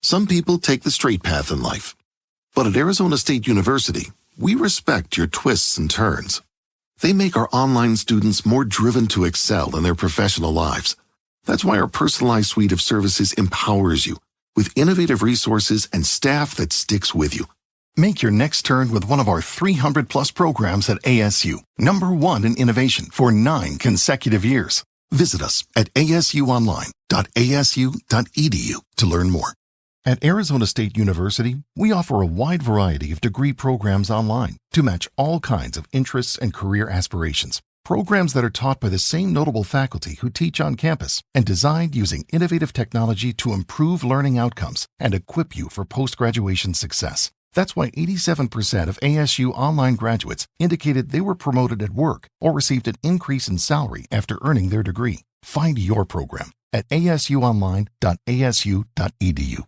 Some people take the straight path in life. But at Arizona State University, we respect your twists and turns. They make our online students more driven to excel in their professional lives. That's why our personalized suite of services empowers you with innovative resources and staff that sticks with you. Make your next turn with one of our 300-plus programs at ASU, #1 in innovation for 9 consecutive years. Visit us at asuonline.asu.edu to learn more. At Arizona State University, we offer a wide variety of degree programs online to match all kinds of interests and career aspirations. Programs that are taught by the same notable faculty who teach on campus and designed using innovative technology to improve learning outcomes and equip you for post-graduation success. That's why 87% of ASU online graduates indicated they were promoted at work or received an increase in salary after earning their degree. Find your program at asuonline.asu.edu.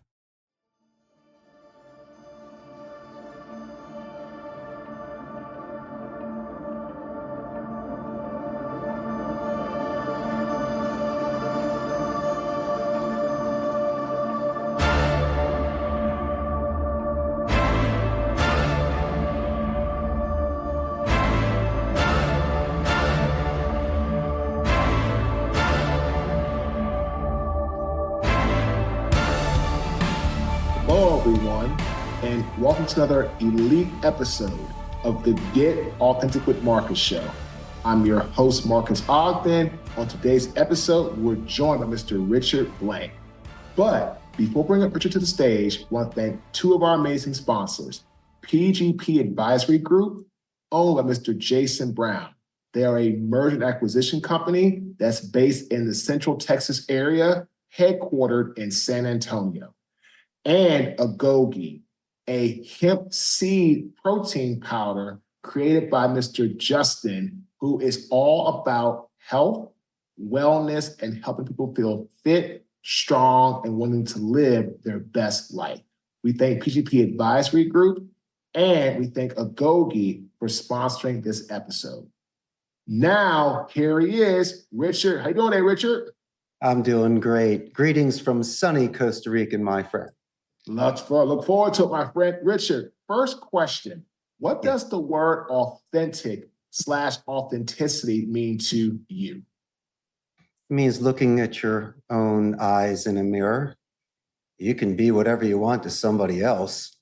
Hello, everyone, and welcome to another elite episode of the Get Authentic with Marques show. I'm your host, Marques Ogden. On today's episode, we're joined by Mr. Richard Blank. But before bringing up Richard to the stage, I want to thank two of our amazing sponsors, PGP Advisory Group, owned by Mr. Jason Brown. They are a merger and acquisition company that's based in the Central Texas area, headquartered in San Antonio. And Agogi, a hemp seed protein powder created by Mr. Justin, who is all about health, wellness, and helping people feel fit, strong, and wanting to live their best life. We thank PGP Advisory Group, and we thank Agogi for sponsoring this episode. Now, here he is, Richard. How you doing today, Richard? I'm doing great. Greetings from sunny Costa Rica, my friend. Look forward to it, my friend. Richard, first question. What does the word authentic/authenticity mean to you? It means looking at your own eyes in a mirror. You can be whatever you want to somebody else,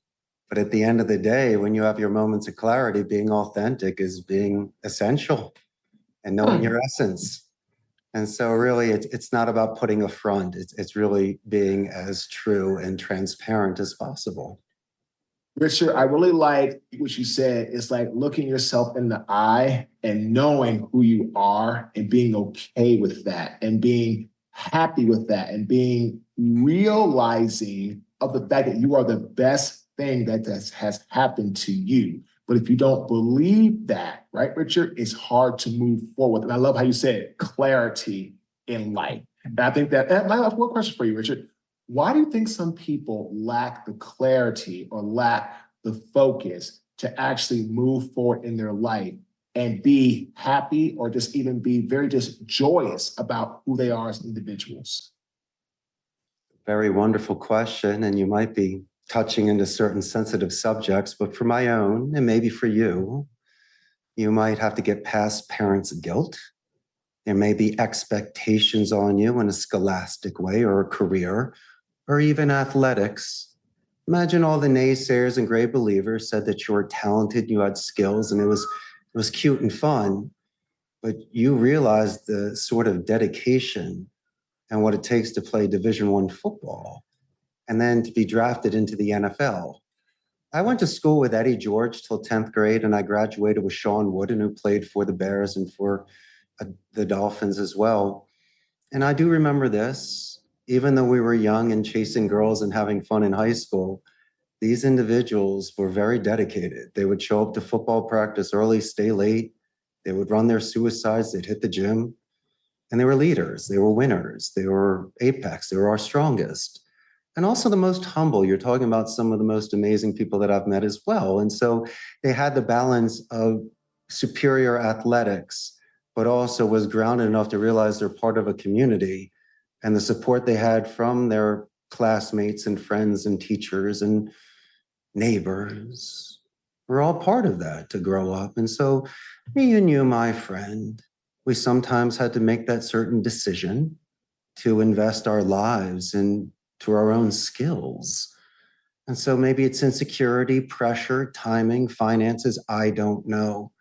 but at the end of the day, when you have your moments of clarity, being authentic is being essential and knowing your essence. And so really, it's not about putting a front. It's really being as true and transparent as possible. Richard, I really like what you said. It's like looking yourself in the eye and knowing who you are and being okay with that and being happy with that and being realizing of the fact that you are the best thing that has happened to you. But if you don't believe that, right, Richard, it's hard to move forward. And I love how you said clarity in life. And I think that I have one question for you, Richard. Why do you think some people lack the clarity or lack the focus to actually move forward in their life and be happy or just even be very just joyous about who they are as individuals? Very wonderful question. And you might be touching into certain sensitive subjects, but for my own, and maybe for you, you might have to get past parents' guilt. There may be expectations on you in a scholastic way or a career, or even athletics. Imagine all the naysayers and great believers said that you were talented, you had skills, and it was cute and fun, but you realized the sort of dedication and what it takes to play Division I football, and then to be drafted into the NFL. I went to school with Eddie George till 10th grade, and I graduated with Sean Wooden, who played for the Bears and for the Dolphins as well. And I do remember this, even though we were young and chasing girls and having fun in high school, these individuals were very dedicated. They would show up to football practice early, stay late. They would run their suicides. They'd hit the gym. And they were leaders. They were winners. They were apex. They were our strongest. And also the most humble. You're talking about some of the most amazing people that I've met as well. And so they had the balance of superior athletics, but also was grounded enough to realize they're part of a community, and the support they had from their classmates and friends and teachers and neighbors. We're all part of that to grow up. And so me and you, my friend, we sometimes had to make that certain decision to invest our lives into our own skills. And so maybe it's insecurity, pressure, timing, finances, I don't know.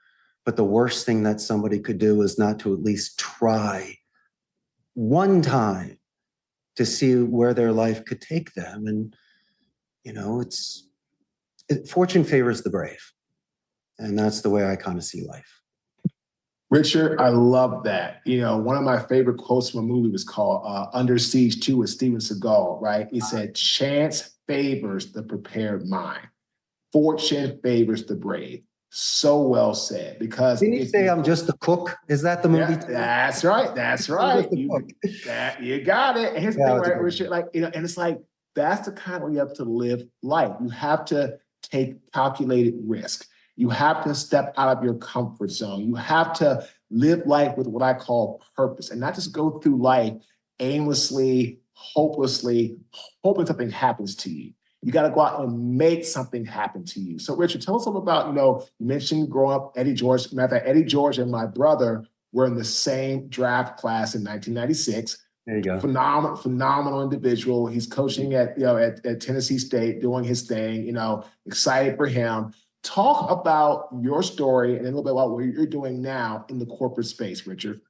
But the worst thing that somebody could do is not to at least try one time to see where their life could take them. And, fortune favors the brave. And that's the way I kind of see life. Richard, I love that. One of my favorite quotes from a movie was called Under Siege 2 with Steven Seagal, right? He said, chance favors the prepared mind. Fortune favors the brave. So well said. Because didn't you say I'm just a cook? Is that the movie? Yeah, that's right. That's right. You got it. And here's the thing, right, Richard? And it's like, that's the kind of way you have to live life. You have to take calculated risk. You have to step out of your comfort zone. You have to live life with what I call purpose and not just go through life aimlessly, hopelessly, hoping something happens to you. You got to go out and make something happen to you. So, Richard, tell us a little about, you mentioned growing up, Eddie George. Matter of fact, Eddie George and my brother were in the same draft class in 1996. There you go. Phenomenal individual. He's coaching at Tennessee State, doing his thing, excited for him. Talk about your story and a little bit about what you're doing now in the corporate space, Richard.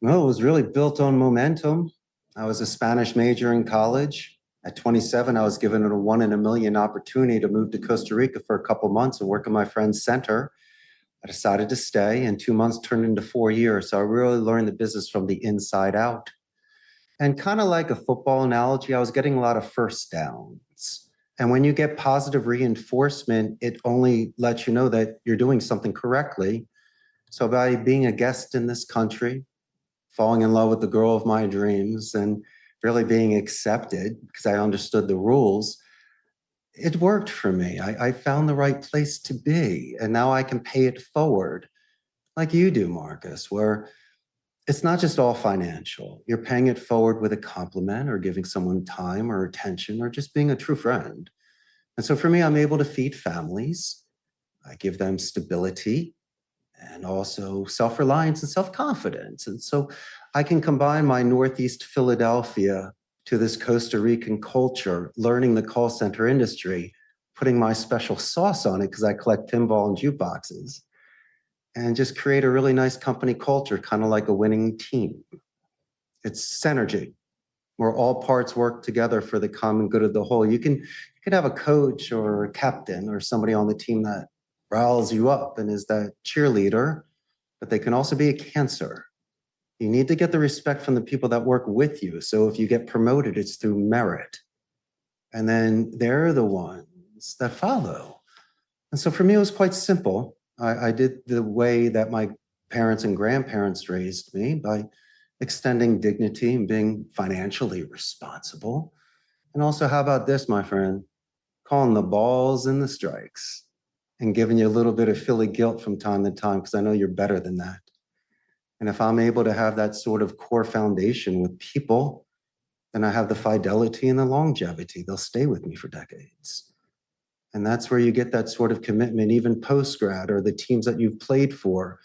Well, it was really built on momentum. I was a Spanish major in college. At 27, I was given a 1 in a million opportunity to move to Costa Rica for a couple months and work in my friend's center. I decided to stay, and 2 months turned into 4 years. So I really learned the business from the inside out. And kind of like a football analogy, I was getting a lot of first downs. And when you get positive reinforcement, it only lets you know that you're doing something correctly. So by being a guest in this country, falling in love with the girl of my dreams, and really being accepted because I understood the rules, it worked for me. I found the right place to be. And now I can pay it forward like you do, Marcus, where it's not just all financial. You're paying it forward with a compliment or giving someone time or attention or just being a true friend. And so for me, I'm able to feed families. I give them stability and also self-reliance and self-confidence. And so I can combine my Northeast Philadelphia to this Costa Rican culture, learning the call center industry, putting my special sauce on it because I collect pinball and jukeboxes, and just create a really nice company culture, kind of like a winning team. It's synergy, where all parts work together for the common good of the whole. You can have a coach or a captain or somebody on the team that riles you up and is that cheerleader, but they can also be a cancer. You need to get the respect from the people that work with you. So if you get promoted, it's through merit. And then they're the ones that follow. And so for me, it was quite simple. I did the way that my parents and grandparents raised me, by extending dignity and being financially responsible. And also, how about this, my friend? Calling the balls and the strikes and giving you a little bit of Philly guilt from time to time, because I know you're better than that. And if I'm able to have that sort of core foundation with people, then I have the fidelity and the longevity. They'll stay with me for decades. And that's where you get that sort of commitment, even post-grad or the teams that you've played for,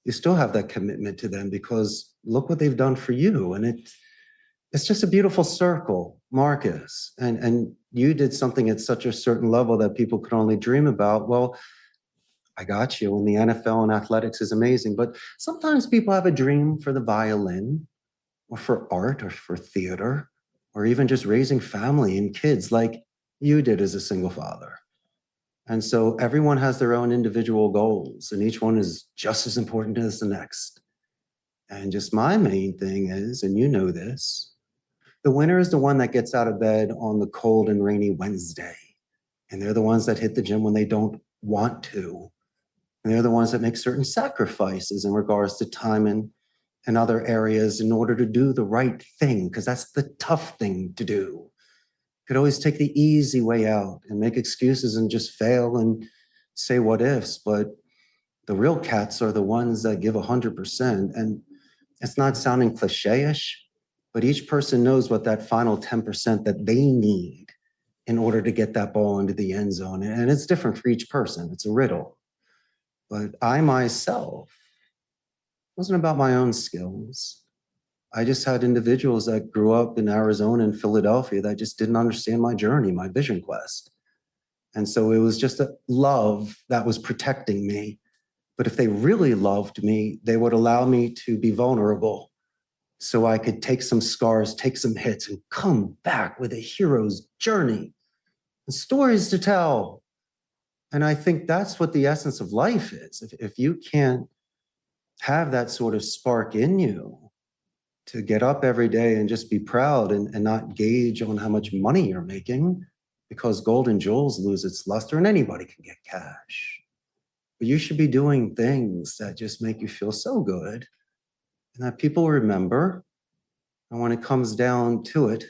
you still have that commitment to them because look what they've done for you. And it's just a beautiful circle, Marcus. And you did something at such a certain level that people could only dream about. Well, I got you. And the NFL and athletics is amazing. But sometimes people have a dream for the violin or for art or for theater or even just raising family and kids like you did as a single father. And so everyone has their own individual goals and each one is just as important as the next. And just my main thing is, and you know this, the winner is the one that gets out of bed on the cold and rainy Wednesday. And they're the ones that hit the gym when they don't want to. And they're the ones that make certain sacrifices in regards to time and other areas in order to do the right thing, because that's the tough thing to do. Could always take the easy way out and make excuses and just fail and say what ifs. But the real cats are the ones that give 100%. And it's not sounding cliche-ish, but each person knows what that final 10% that they need in order to get that ball into the end zone. And it's different for each person. It's a riddle. But I myself wasn't about my own skills. I just had individuals that grew up in Arizona and Philadelphia that just didn't understand my journey, my vision quest. And so it was just a love that was protecting me. But if they really loved me, they would allow me to be vulnerable so I could take some scars, take some hits, and come back with a hero's journey and stories to tell. And I think that's what the essence of life is. If you can't have that sort of spark in you to get up every day and just be proud and not gauge on how much money you're making, because gold and jewels lose its luster and anybody can get cash. But you should be doing things that just make you feel so good and that people remember. And when it comes down to it,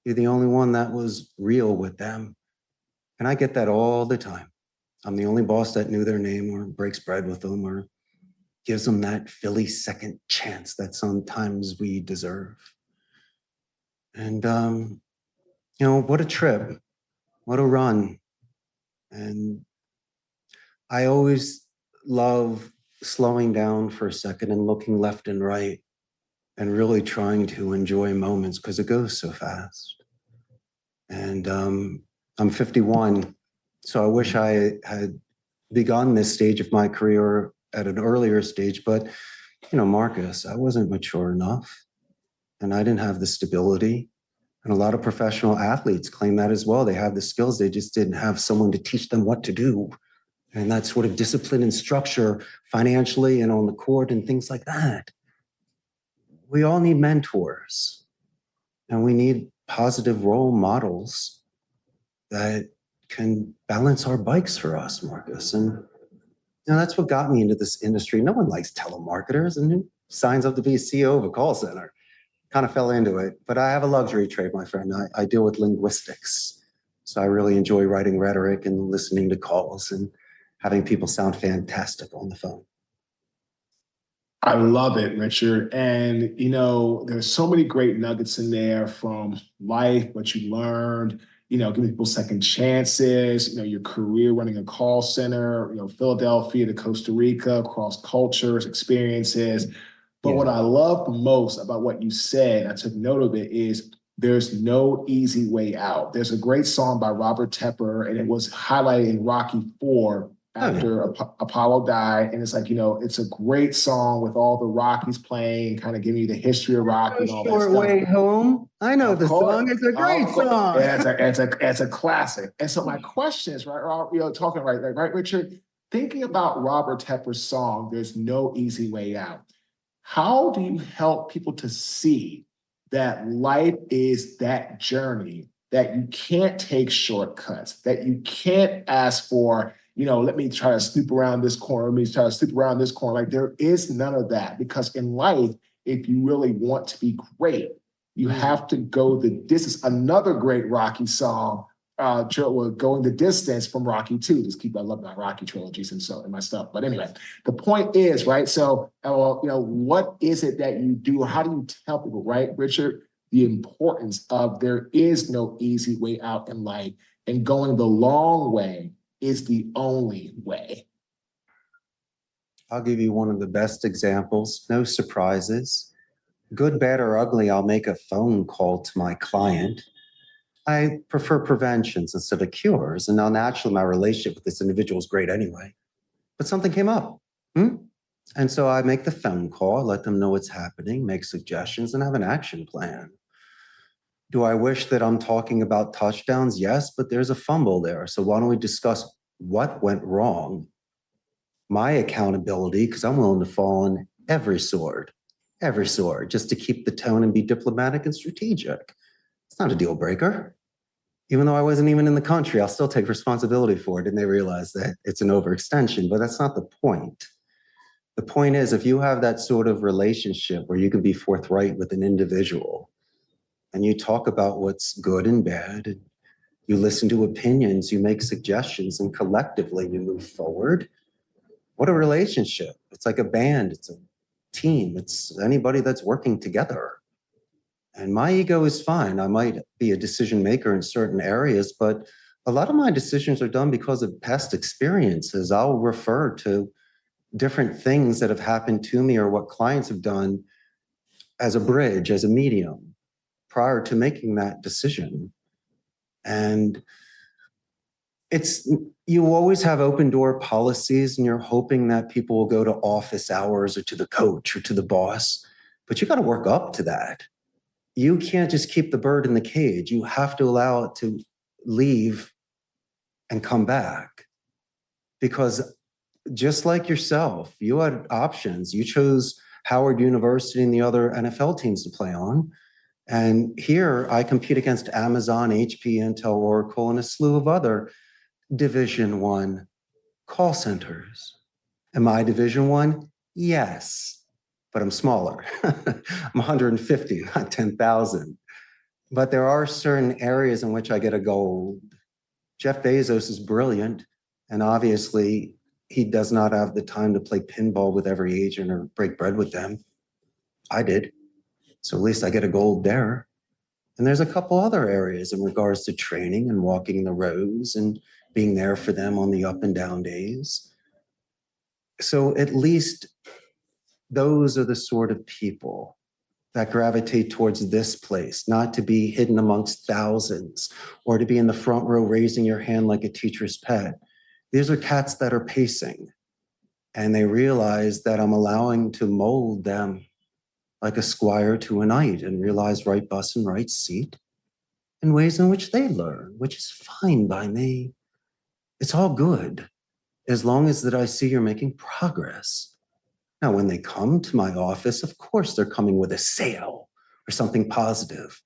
you're the only one that was real with them. And I get that all the time. I'm the only boss that knew their name or breaks bread with them or gives them that Philly second chance that sometimes we deserve. And, what a trip, what a run. And I always love slowing down for a second and looking left and right and really trying to enjoy moments because it goes so fast. And I'm 51, so I wish I had begun this stage of my career at an earlier stage, but Marcus, I wasn't mature enough and I didn't have the stability. And a lot of professional athletes claim that as well. They have the skills, they just didn't have someone to teach them what to do. And that sort of discipline and structure financially and on the court and things like that. We all need mentors and we need positive role models that can balance our bikes for us, Marcus. And that's what got me into this industry. No one likes telemarketers, and who signs up to be a CEO of a call center? Kind of fell into it, but I have a luxury trade, my friend. I deal with linguistics. So I really enjoy writing rhetoric and listening to calls and having people sound fantastic on the phone. I love it, Richard. And, there's so many great nuggets in there from life, what you learned, giving people second chances, your career running a call center, Philadelphia to Costa Rica, across cultures, experiences. But what I love most about what you said, I took note of it, is there's no easy way out. There's a great song by Robert Tepper, and it was highlighted in Rocky IV after Apollo died. And it's like, it's a great song with all the Rockies playing, kind of giving you the history of Rocky and all that stuff. Short Way Home. I know the song. It's a great song. Yeah, it's a classic. And so my question is, talking right, Richard, thinking about Robert Tepper's song, There's No Easy Way Out. How do you help people to see that life is that journey, that you can't take shortcuts, that you can't ask for, let me try to snoop around this corner, Like, there is none of that, because in life, if you really want to be great, you have to go the distance. Another great Rocky song, Going the Distance from Rocky 2. I love my Rocky trilogies and my stuff. But anyway, the point is, right? So, what is it that you do? How do you tell people, right, Richard, the importance of there is no easy way out in life, and going the long way is the only way? I'll give you one of the best examples. No surprises. Good, bad, or ugly, I'll make a phone call to my client. I prefer preventions instead of cures. And now naturally my relationship with this individual is great anyway. But something came up. And so I make the phone call, let them know what's happening, make suggestions, and have an action plan. Do I wish that I'm talking about touchdowns? Yes, but there's a fumble there. So why don't we discuss what went wrong? My accountability, because I'm willing to fall on every sword, just to keep the tone and be diplomatic and strategic. It's not a deal breaker. Even though I wasn't even in the country, I'll still take responsibility for it. And they realize that it's an overextension, but that's not the point. The point is, if you have that sort of relationship where you can be forthright with an individual and you talk about what's good and bad, and you listen to opinions, you make suggestions, and collectively you move forward. What a relationship. It's like a band. It's a team. It's anybody that's working together. And my ego is fine. I might be a decision maker in certain areas, but a lot of my decisions are done because of past experiences. I'll refer to different things that have happened to me or what clients have done as a bridge, as a medium, prior to making that decision. And you always have open door policies, and you're hoping that people will go to office hours or to the coach or to the boss, but you got to work up to that. You can't just keep the bird in the cage. You have to allow it to leave and come back. Because just like yourself, you had options. You chose Howard University and the other NFL teams to play on. And here I compete against Amazon, HP, Intel, Oracle, and a slew of other Division I call centers. Am I Division I? Yes, but I'm smaller. I'm 150, not 10,000. But there are certain areas in which I get a gold. Jeff Bezos is brilliant, and obviously he does not have the time to play pinball with every agent or break bread with them. I did. So at least I get a gold there. And there's a couple other areas in regards to training and walking the rows and being there for them on the up and down days. So at least those are the sort of people that gravitate towards this place, not to be hidden amongst thousands or to be in the front row raising your hand like a teacher's pet. These are cats that are pacing, and they realize that I'm allowing to mold them like a squire to a knight, and realize right bus and right seat in ways in which they learn, which is fine by me. It's all good, as long as that I see you're making progress. Now, when they come to my office, of course, they're coming with a sale or something positive.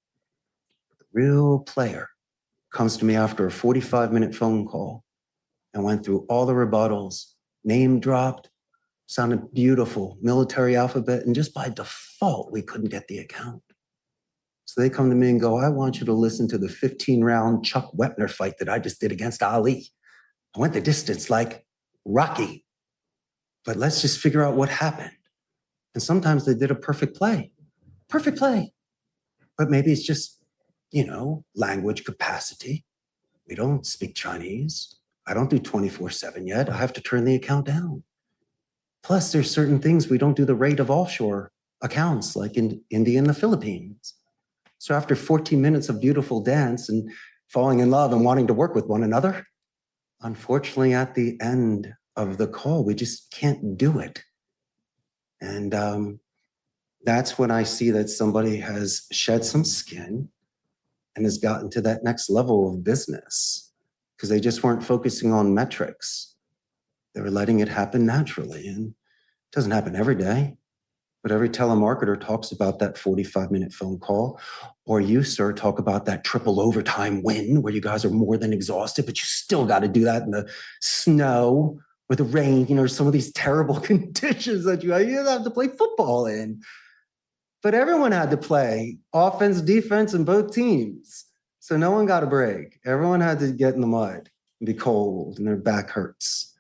The real player comes to me after a 45-minute phone call and went through all the rebuttals, name dropped, sounded beautiful, military alphabet, and just by default, we couldn't get the account. So they come to me and go, I want you to listen to the 15-round Chuck Wepner fight that I just did against Ali. I went the distance like Rocky, but let's just figure out what happened. And sometimes they did a perfect play, but maybe it's just, language capacity. We don't speak Chinese. I don't do 24/7 yet. I have to turn the account down. Plus, there's certain things we don't do the rate of offshore accounts, like in India and the Philippines. So after 14 minutes of beautiful dance and falling in love and wanting to work with one another, unfortunately, at the end of the call, we just can't do it. And that's when I see that somebody has shed some skin and has gotten to that next level of business, because they just weren't focusing on metrics. They were letting it happen naturally. And it doesn't happen every day, but every telemarketer talks about that 45-minute phone call. Or you, sir, talk about that triple overtime win where you guys are more than exhausted, but you still got to do that in the snow or the rain or some of these terrible conditions that you have to play football in. But everyone had to play offense, defense, in both teams. So no one got a break. Everyone had to get in the mud and be cold and their back hurts.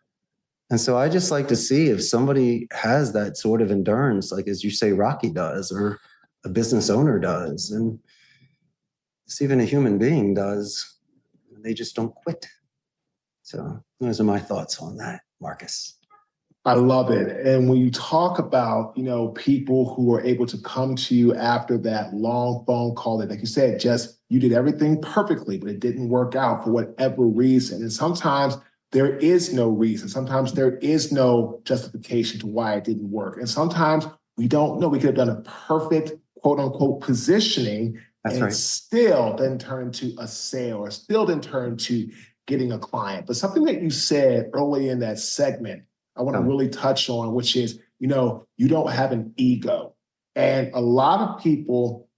And so I just like to see if somebody has that sort of endurance, like as you say, Rocky does, or a business owner does, and it's even a human being does. They just don't quit. So those are my thoughts on that, Marques. I love it. And when you talk about, people who are able to come to you after that long phone call that, like you said, you did everything perfectly, but it didn't work out for whatever reason. And sometimes there is no reason. Sometimes there is no justification to why it didn't work. And sometimes we don't know. We could have done a perfect, quote unquote, positioning. That's and right. Still didn't turn to a sale, or still didn't turn to getting a client. But something that you said early in that segment, I want to really touch on, which is, you don't have an ego. And a lot of people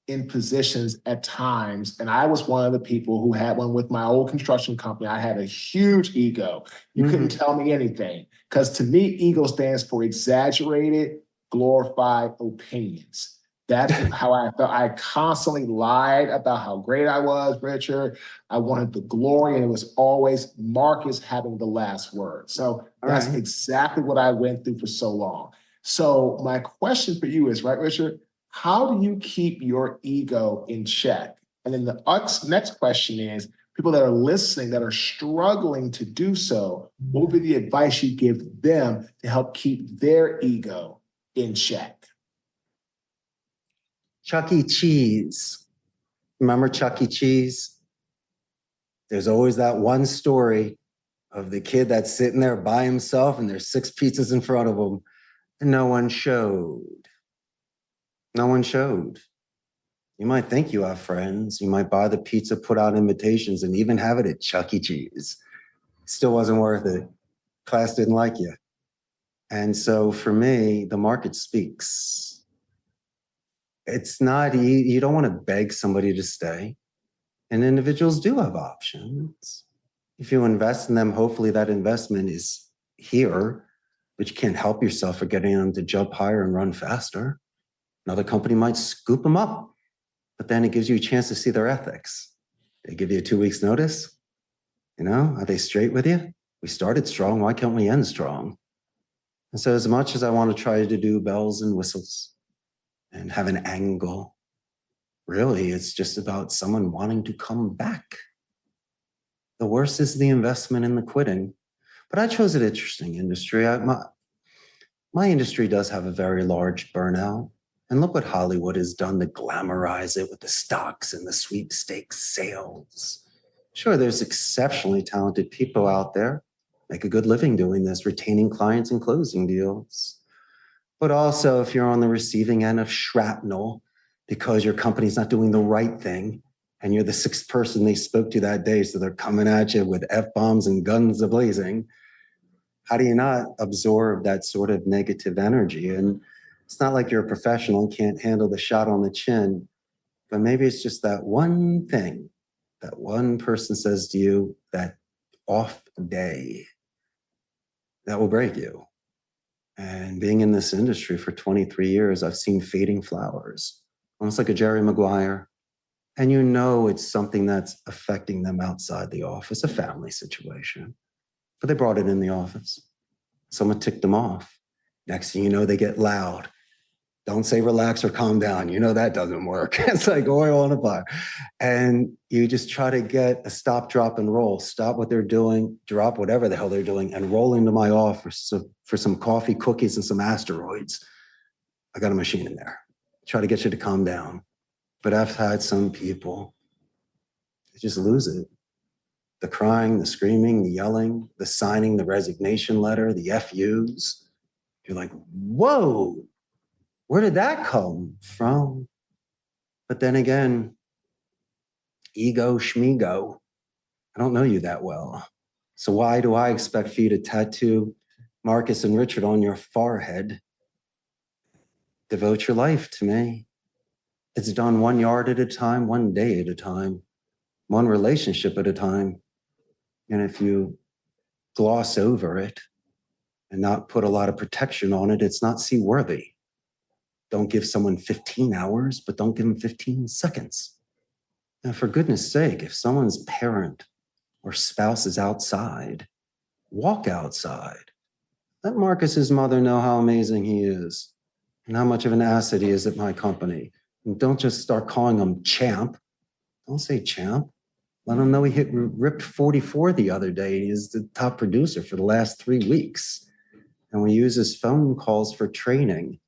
in positions at times, and I was one of the people who had one with my old construction company. I had a huge ego. You couldn't tell me anything, because to me, ego stands for exaggerated, glorified opinions. That's how I felt. I constantly lied about how great I was, Richard. I wanted the glory, and it was always Marques having the last word. So that's exactly what I went through for so long. So my question for you is, right, Richard, How do you keep your ego in check? And then the next question is, people that are listening that are struggling to do so, what would be the advice you give them to help keep their ego in check? Chuck E. Cheese. Remember Chuck E. Cheese? There's always that one story of the kid that's sitting there by himself and there's 6 pizzas in front of him and no one showed. No one showed. You might think you have friends. You might buy the pizza, put out invitations, and even have it at Chuck E. Cheese. Still wasn't worth it. Class didn't like you. And so for me, the market speaks. It's not, you don't want to beg somebody to stay. And individuals do have options. If you invest in them, hopefully that investment is here, but you can't help yourself for getting them to jump higher and run faster. Another company might scoop them up, but then it gives you a chance to see their ethics. They give you a 2 weeks notice. Are they straight with you? We started strong. Why can't we end strong? And so as much as I want to try to do bells and whistles and have an angle, really, it's just about someone wanting to come back. The worst is the investment in the quitting. But I chose an interesting industry. My industry does have a very large burnout. And look what Hollywood has done to glamorize it with the stocks and the sweepstakes sales. Sure, there's exceptionally talented people out there, make a good living doing this, retaining clients and closing deals. But also, if you're on the receiving end of shrapnel because your company's not doing the right thing, and you're the 6th person they spoke to that day, so they're coming at you with F-bombs and guns a-blazing, how do you not absorb that sort of negative energy? And it's not like you're a professional and can't handle the shot on the chin, but maybe it's just that one thing that one person says to you, that off day, that will break you. And being in this industry for 23 years, I've seen fading flowers, almost like a Jerry Maguire. And it's something that's affecting them outside the office, a family situation. But they brought it in the office. Someone ticked them off. Next thing you know, they get loud. Don't say relax or calm down. That doesn't work. It's like oil on a fire. And you just try to get a stop, drop, and roll. Stop what they're doing, drop whatever the hell they're doing, and roll into my office for some coffee, cookies, and some asteroids. I got a machine in there. Try to get you to calm down. But I've had some people, they just lose it. The crying, the screaming, the yelling, the signing, the resignation letter, the FUs. You're like, whoa, where did that come from? But then again, ego, schmigo, I don't know you that well. So why do I expect for you to tattoo Marcus and Richard on your forehead? Devote your life to me. It's done 1 yard at a time, 1 day at a time, one relationship at a time. And if you gloss over it and not put a lot of protection on it, it's not seaworthy. Don't give someone 15 hours, but don't give them 15 seconds. And for goodness sake, if someone's parent or spouse is outside, walk outside. Let Marcus's mother know how amazing he is and how much of an asset he is at my company. And don't just start calling him champ. Don't say champ. Let him know he ripped 44 the other day. He's the top producer for the last 3 weeks. And we use his phone calls for training,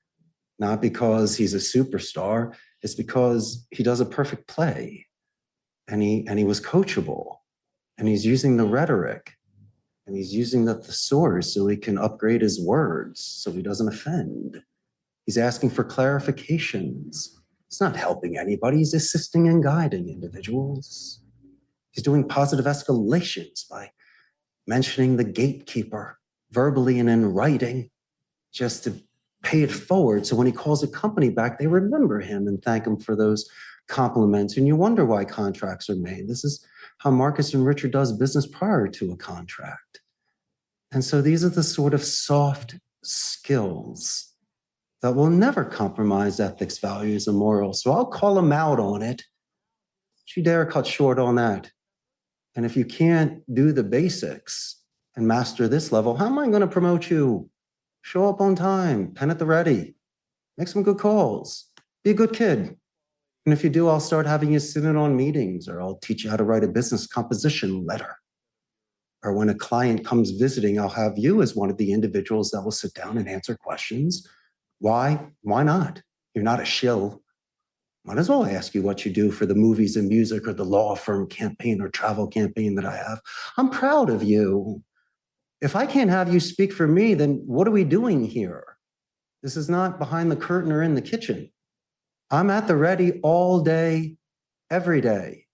not because he's a superstar. It's because he does a perfect play. And he was coachable. And he's using the rhetoric. And he's using the thesaurus so he can upgrade his words so he doesn't offend. He's asking for clarifications. He's not helping anybody. He's assisting and guiding individuals. He's doing positive escalations by mentioning the gatekeeper verbally and in writing just to pay it forward. So when he calls a company back, they remember him and thank him for those compliments. And you wonder why contracts are made. This is how Marcus and Richard does business prior to a contract. And so these are the sort of soft skills that will never compromise ethics, values, and morals. So I'll call them out on it. Don't you dare cut short on that. And if you can't do the basics and master this level, how am I going to promote you? Show up on time, pen at the ready, make some good calls. Be a good kid. And if you do, I'll start having you sit in on meetings, or I'll teach you how to write a business composition letter. Or when a client comes visiting, I'll have you as one of the individuals that will sit down and answer questions. Why? Why not? You're not a shill. Might as well ask you what you do for the movies and music or the law firm campaign or travel campaign that I have. I'm proud of you. If I can't have you speak for me, then what are we doing here? This is not behind the curtain or in the kitchen. I'm at the ready all day, every day,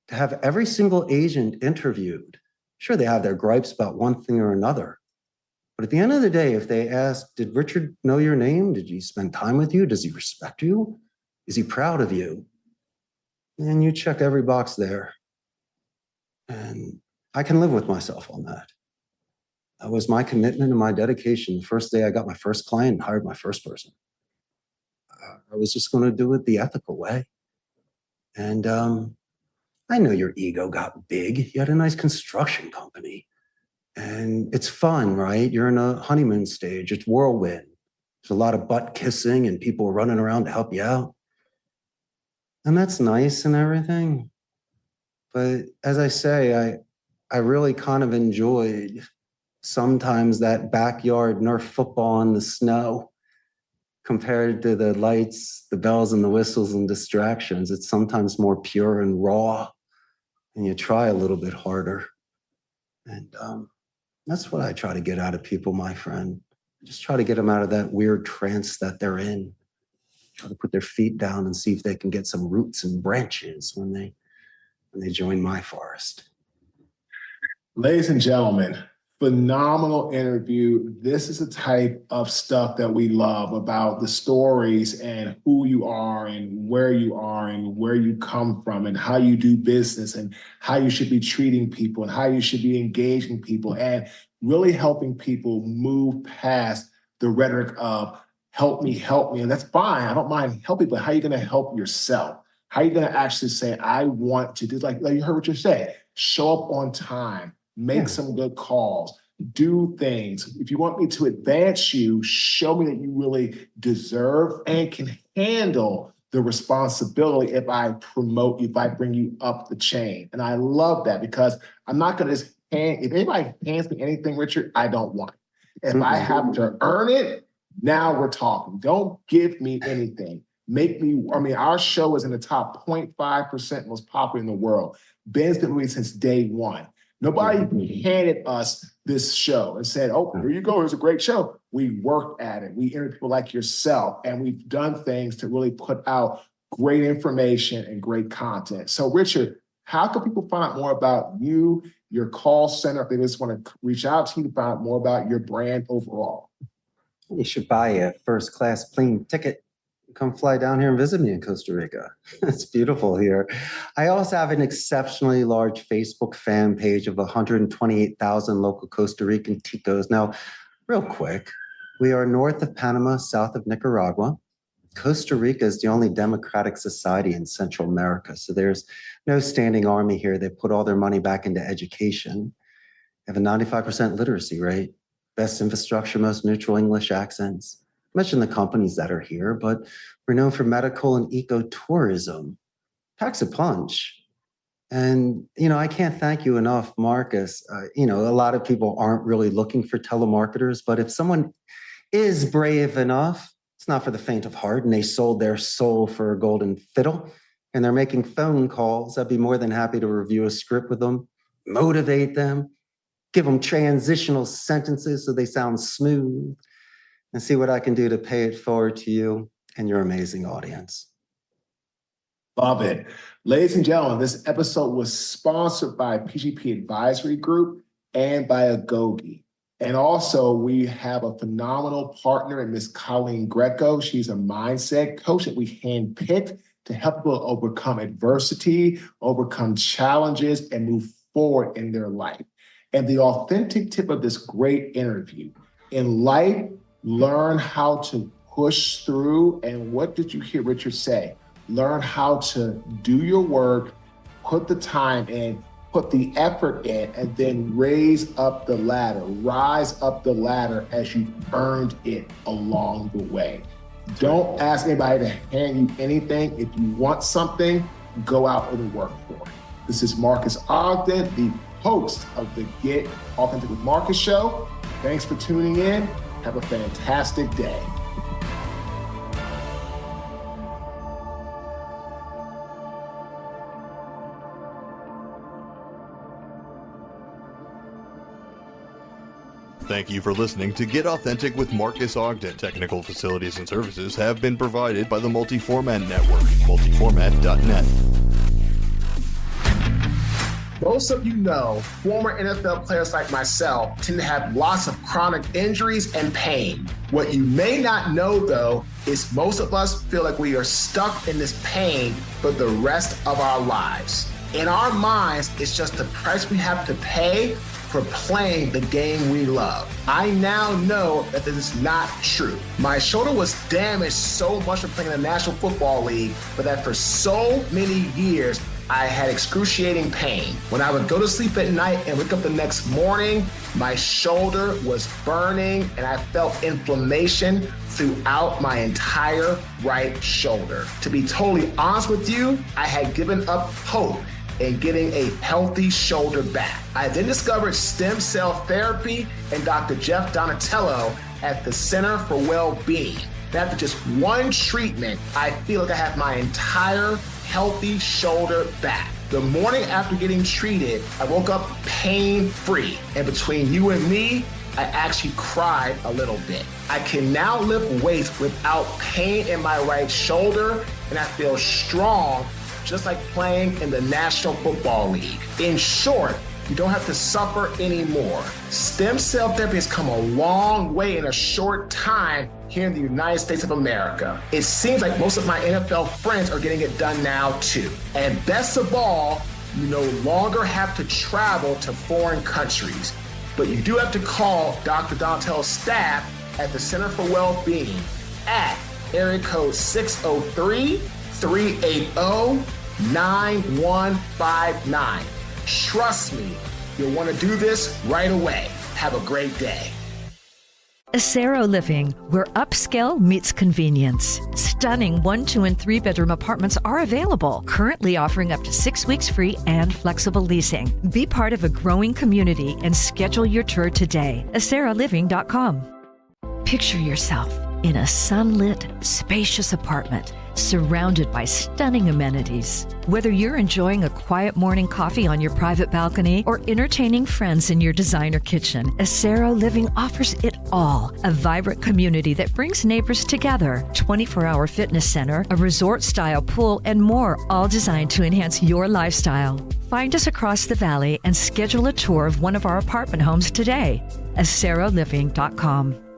to have every single agent interviewed. Sure, they have their gripes about one thing or another. But at the end of the day, if they ask, did Richard know your name? Did he spend time with you? Does he respect you? Is he proud of you? And you check every box there. And I can live with myself on that. That was my commitment and my dedication. The first day I got my first client and hired my first person. I was just going to do it the ethical way. And I know your ego got big. You had a nice construction company. And it's fun, right? You're in a honeymoon stage. It's whirlwind. There's a lot of butt kissing and people running around to help you out. And that's nice and everything. But as I say, I really kind of enjoyed sometimes that backyard Nerf football in the snow compared to the lights, the bells and the whistles and distractions. It's sometimes more pure and raw, and you try a little bit harder. And that's what I try to get out of people, my friend. Just try to get them out of that weird trance that they're in. Try to put their feet down and see if they can get some roots and branches when they join my forest. Ladies and gentlemen, phenomenal interview. This is the type of stuff that we love about the stories and who you are and where you come from and how you do business and how you should be treating people and how you should be engaging people and really helping people move past the rhetoric of help me. And that's fine. I don't mind helping, but how are you going to help yourself? How are you going to actually say, I want to do, like you heard what you said, show up on time, make some good calls, do things. If you want me to advance you, show me that you really deserve and can handle the responsibility if I promote you, if I bring you up the chain. And I love that because I'm not going to just if anybody hands me anything, Richard, I don't want it. If I have to earn it, now we're talking. Don't give me anything. Our show is in the top 0.5% most popular in the world. Ben's been with me since day one. Nobody handed us this show and said, oh, here you go, it was a great show. We worked at it. We interviewed people like yourself, and we've done things to really put out great information and great content. So, Richard, how can people find out more about you, your call center, if they just want to reach out to you to find out more about your brand overall? You should buy a first-class plane ticket. Come fly down here and visit me in Costa Rica. It's beautiful here. I also have an exceptionally large Facebook fan page of 128,000 local Costa Rican ticos. Now, real quick, we are north of Panama, south of Nicaragua. Costa Rica is the only democratic society in Central America. So there's no standing army here. They put all their money back into education. They have a 95% literacy rate, best infrastructure, most neutral English accents. I mentioned the companies that are here, but we're known for medical and ecotourism. Packs a punch. And, I can't thank you enough, Marques. A lot of people aren't really looking for telemarketers, but if someone is brave enough, it's not for the faint of heart, and they sold their soul for a golden fiddle, and they're making phone calls, I'd be more than happy to review a script with them, motivate them, give them transitional sentences so they sound smooth, and see what I can do to pay it forward to you and your amazing audience. Love it. Ladies and gentlemen, this episode was sponsored by PGP Advisory Group and by Agogi. And also, we have a phenomenal partner in Miss Colleen Greco. She's a mindset coach that we handpicked to help people overcome adversity, overcome challenges, and move forward in their life. And the authentic tip of this great interview, in life, learn how to push through. And what did you hear Richard say? Learn how to do your work, put the time in, put the effort in, and then rise up the ladder as you've earned it along the way. Don't ask anybody to hand you anything. If you want something, go out and work for it. This is Marques Ogden, the host of the Get Authentic with Marques show. Thanks for tuning in. Have a fantastic day. Thank you for listening to Get Authentic with Marques Ogden. Technical facilities and services have been provided by the Multi-Format Network, multiformat.net. Most of you know, former NFL players like myself tend to have lots of chronic injuries and pain. What you may not know, though, is most of us feel like we are stuck in this pain for the rest of our lives. In our minds, it's just the price we have to pay for playing the game we love. I now know that this is not true. My shoulder was damaged so much from playing in the National Football League, but that for so many years, I had excruciating pain. When I would go to sleep at night and wake up the next morning, my shoulder was burning and I felt inflammation throughout my entire right shoulder. To be totally honest with you, I had given up hope in getting a healthy shoulder back. I then discovered stem cell therapy and Dr. Jeff Donatello at the Center for Well-Being. After just one treatment, I feel like I have my entire healthy shoulder back. The morning after getting treated, I woke up pain-free. And between you and me, I actually cried a little bit. I can now lift weights without pain in my right shoulder, and I feel strong, just like playing in the National Football League. In short, you don't have to suffer anymore. Stem cell therapy has come a long way in a short time here in the United States of America. It seems like most of my NFL friends are getting it done now too. And best of all, you no longer have to travel to foreign countries, but you do have to call Dr. Donatello's staff at the Center for Well-Being at area code 603-380-9159. Trust me, you'll want to do this right away. Have a great day. Acero Living, where upscale meets convenience. Stunning 1, 2, and 3 bedroom apartments are available, currently offering up to 6 weeks free and flexible leasing. Be part of a growing community and schedule your tour today. AceroLiving.com. Picture yourself in a sunlit, spacious apartment surrounded by stunning amenities. Whether you're enjoying a quiet morning coffee on your private balcony or entertaining friends in your designer kitchen, Acero Living offers it all. A vibrant community that brings neighbors together, 24-hour fitness center, a resort-style pool, and more, all designed to enhance your lifestyle. Find us across the valley and schedule a tour of one of our apartment homes today. AceroLiving.com.